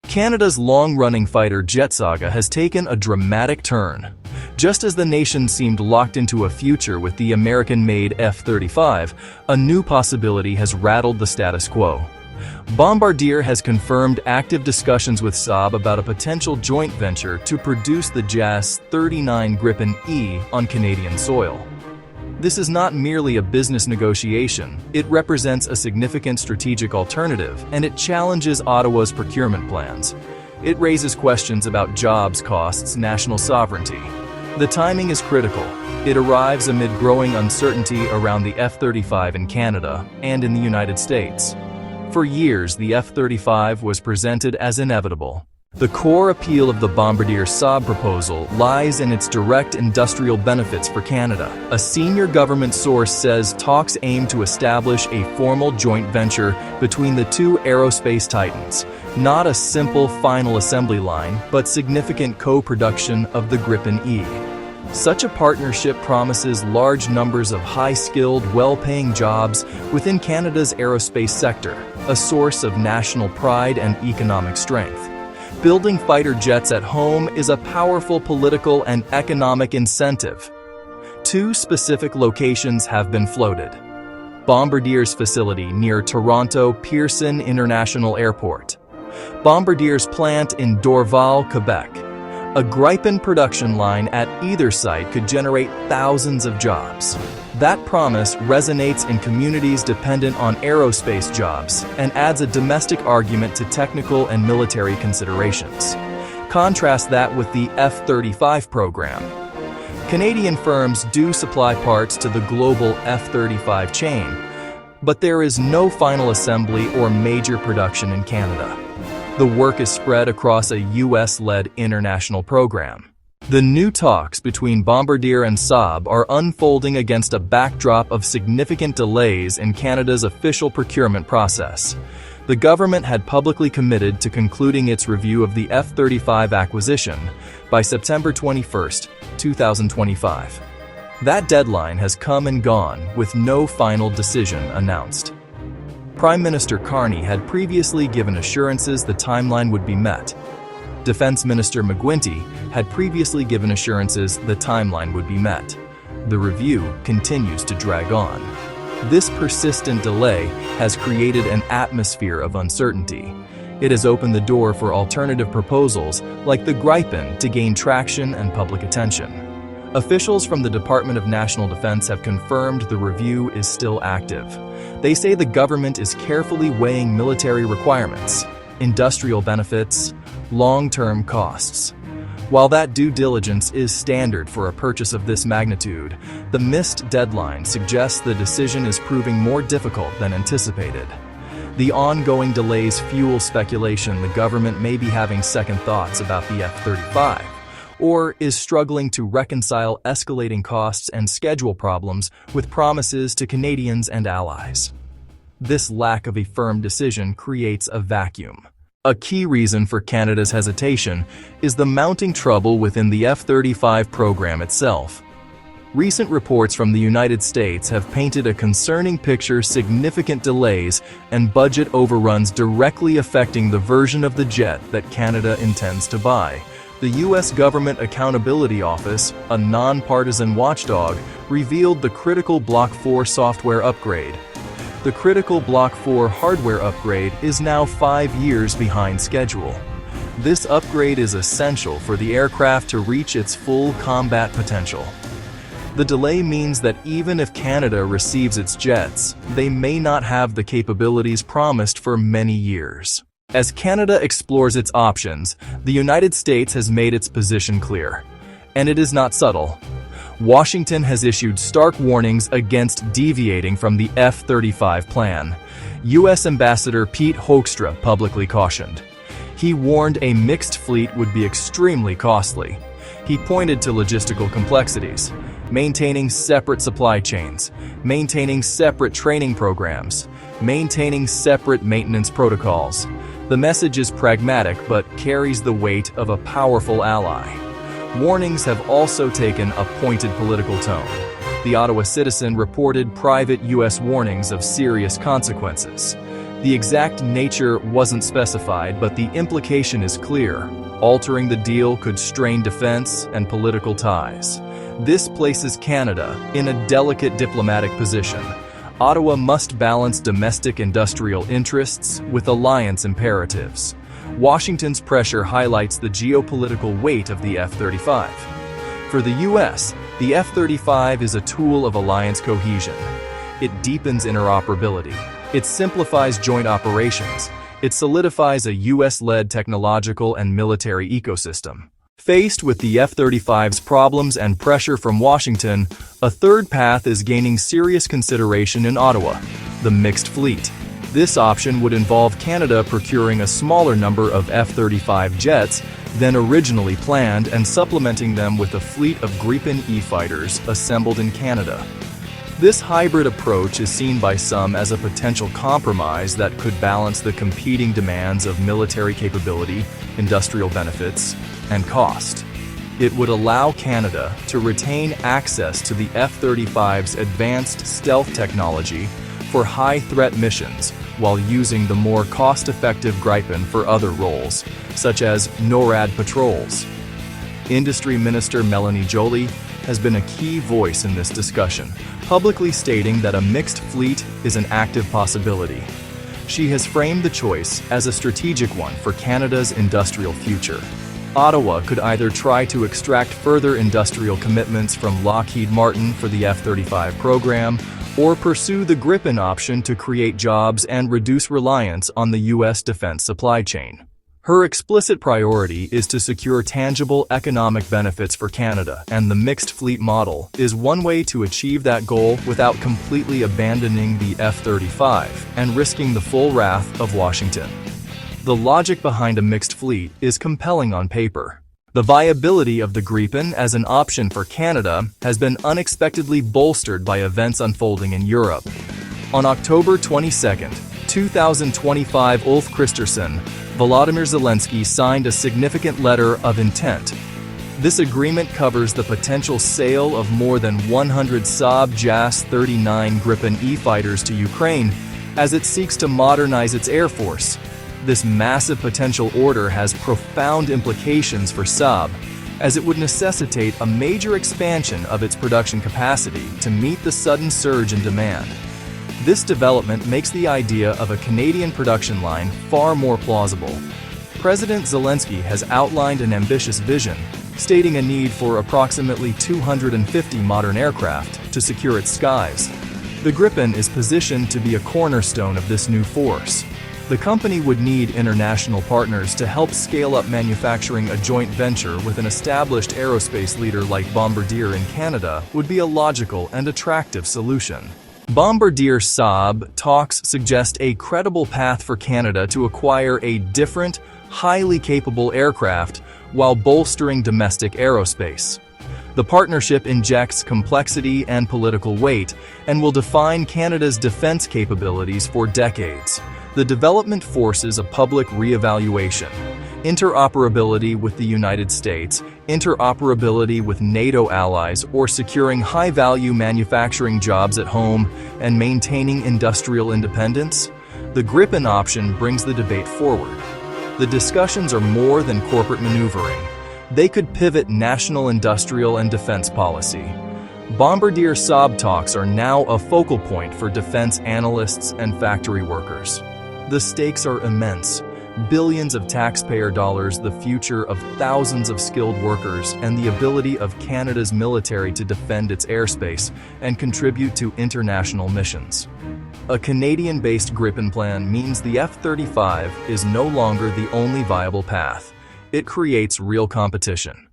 Canada's long-running fighter jet saga has taken a dramatic turn. Just as the nation seemed locked into a future with the American-made F-35, a new possibility has rattled the status quo. Bombardier has confirmed active discussions with Saab about a potential joint venture to produce the JAS-39 Gripen E on Canadian soil. This is not merely a business negotiation, it represents a significant strategic alternative, and it challenges Ottawa's procurement plans. It raises questions about jobs, costs, national sovereignty. The timing is critical. It arrives amid growing uncertainty around the F-35 in Canada and in the United States. For years, the F-35 was presented as inevitable. The core appeal of the Bombardier Saab proposal lies in its direct industrial benefits for Canada. A senior government source says talks aim to establish a formal joint venture between the two aerospace titans, not a simple final assembly line, but significant co-production of the Gripen E. Such a partnership promises large numbers of high-skilled, well-paying jobs within Canada's aerospace sector, a source of national pride and economic strength. Building fighter jets at home is a powerful political and economic incentive. Two specific locations have been floated. Bombardier's facility near Toronto Pearson International Airport. Bombardier's plant in Dorval, Quebec. A Gripen production line at either site could generate thousands of jobs. That promise resonates in communities dependent on aerospace jobs and adds a domestic argument to technical and military considerations. Contrast that with the F-35 program. Canadian firms do supply parts to the global F-35 chain, but there is no final assembly or major production in Canada. The work is spread across a US-led international program. The new talks between Bombardier and Saab are unfolding against a backdrop of significant delays in Canada's official procurement process. The government had publicly committed to concluding its review of the F-35 acquisition by September 21, 2025. That deadline has come and gone with no final decision announced. Prime Minister Carney had previously given assurances the timeline would be met. Defense Minister McGuinty had previously given assurances the timeline would be met. The review continues to drag on. This persistent delay has created an atmosphere of uncertainty. It has opened the door for alternative proposals like the Gripen to gain traction and public attention. Officials from the Department of National Defense have confirmed the review is still active. They say the government is carefully weighing military requirements, industrial benefits, long-term costs. While that due diligence is standard for a purchase of this magnitude, the missed deadline suggests the decision is proving more difficult than anticipated. The ongoing delays fuel speculation the government may be having second thoughts about the F-35, or is struggling to reconcile escalating costs and schedule problems with promises to Canadians and allies. This lack of a firm decision creates a vacuum. A key reason for Canada's hesitation is the mounting trouble within the F-35 program itself. Recent reports from the United States have painted a concerning picture: significant delays and budget overruns directly affecting the version of the jet that Canada intends to buy. The U.S. Government Accountability Office, a nonpartisan watchdog, revealed the critical Block 4 software upgrade. The critical Block 4 hardware upgrade is now 5 years behind schedule. This upgrade is essential for the aircraft to reach its full combat potential. The delay means that even if Canada receives its jets, they may not have the capabilities promised for many years. As Canada explores its options, the United States has made its position clear. And it is not subtle. Washington has issued stark warnings against deviating from the F-35 plan. U.S. Ambassador Pete Hoekstra publicly cautioned. He warned a mixed fleet would be extremely costly. He pointed to logistical complexities, maintaining separate supply chains, maintaining separate training programs, maintaining separate maintenance protocols. The message is pragmatic but carries the weight of a powerful ally. Warnings have also taken a pointed political tone. The Ottawa Citizen reported private U.S. warnings of serious consequences. The exact nature wasn't specified, but the implication is clear. Altering the deal could strain defense and political ties. This places Canada in a delicate diplomatic position. Ottawa must balance domestic industrial interests with alliance imperatives. Washington's pressure highlights the geopolitical weight of the F-35. For the U.S., the F-35 is a tool of alliance cohesion. It deepens interoperability. It simplifies joint operations. It solidifies a U.S.-led technological and military ecosystem. Faced with the F-35's problems and pressure from Washington, a third path is gaining serious consideration in Ottawa: the mixed fleet. This option would involve Canada procuring a smaller number of F-35 jets than originally planned and supplementing them with a fleet of Gripen E fighters assembled in Canada. This hybrid approach is seen by some as a potential compromise that could balance the competing demands of military capability, industrial benefits, and cost. It would allow Canada to retain access to the F-35's advanced stealth technology for high-threat missions while using the more cost-effective Gripen for other roles, such as NORAD patrols. Industry Minister Melanie Joly has been a key voice in this discussion, publicly stating that a mixed fleet is an active possibility. She has framed the choice as a strategic one for Canada's industrial future. Ottawa could either try to extract further industrial commitments from Lockheed Martin for the F-35 program, or pursue the Gripen option to create jobs and reduce reliance on the U.S. defense supply chain. Her explicit priority is to secure tangible economic benefits for Canada, and the mixed fleet model is one way to achieve that goal without completely abandoning the F-35 and risking the full wrath of Washington. The logic behind a mixed fleet is compelling on paper. The viability of the Gripen as an option for Canada has been unexpectedly bolstered by events unfolding in Europe. On October 22, 2025, Ulf Kristersson, Volodymyr Zelensky signed a significant letter of intent. This agreement covers the potential sale of more than 100 Saab JAS-39 Gripen E fighters to Ukraine as it seeks to modernize its air force. This massive potential order has profound implications for Saab, as it would necessitate a major expansion of its production capacity to meet the sudden surge in demand. This development makes the idea of a Canadian production line far more plausible. President Zelensky has outlined an ambitious vision, stating a need for approximately 250 modern aircraft to secure its skies. The Gripen is positioned to be a cornerstone of this new force. The company would need international partners to help scale up manufacturing. A joint venture with an established aerospace leader like Bombardier in Canada would be a logical and attractive solution. Bombardier Saab talks suggest a credible path for Canada to acquire a different, highly capable aircraft while bolstering domestic aerospace. The partnership injects complexity and political weight and will define Canada's defense capabilities for decades. The development forces a public reevaluation. Interoperability with the United States, interoperability with NATO allies, or securing high-value manufacturing jobs at home and maintaining industrial independence? The Gripen option brings the debate forward. The discussions are more than corporate maneuvering. They could pivot national industrial and defense policy. Bombardier Saab talks are now a focal point for defense analysts and factory workers. The stakes are immense. Billions of taxpayer dollars, the future of thousands of skilled workers, and the ability of Canada's military to defend its airspace and contribute to international missions. A Canadian-based Gripen plan means the F-35 is no longer the only viable path. It creates real competition.